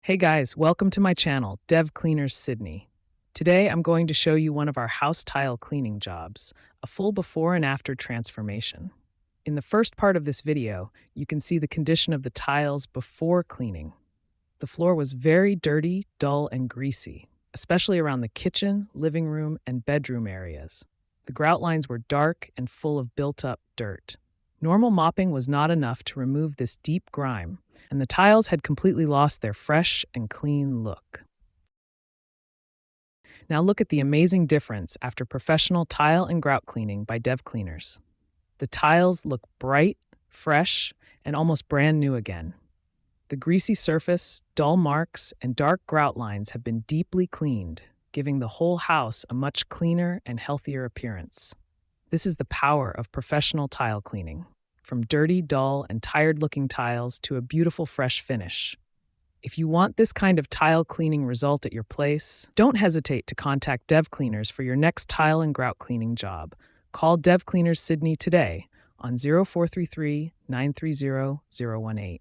Hey guys, welcome to my channel, Dev Cleaners Sydney. Today I'm going to show you one of our house tile cleaning jobs, a full before and after transformation. In the first part of this video, you can see the condition of the tiles before cleaning. The floor was very dirty, dull, and greasy, especially around the kitchen, living room, and bedroom areas. The grout lines were dark and full of built-up dirt. Normal mopping was not enough to remove this deep grime, and the tiles had completely lost their fresh and clean look. Now look at the amazing difference after professional tile and grout cleaning by Dev Cleaners. The tiles look bright, fresh, and almost brand new again. The greasy surface, dull marks, and dark grout lines have been deeply cleaned, giving the whole house a much cleaner and healthier appearance. This is the power of professional tile cleaning, from dirty, dull, and tired-looking tiles to a beautiful fresh finish. If you want this kind of tile cleaning result at your place, don't hesitate to contact Dev Cleaners for your next tile and grout cleaning job. Call Dev Cleaners Sydney today on 0433 930 018.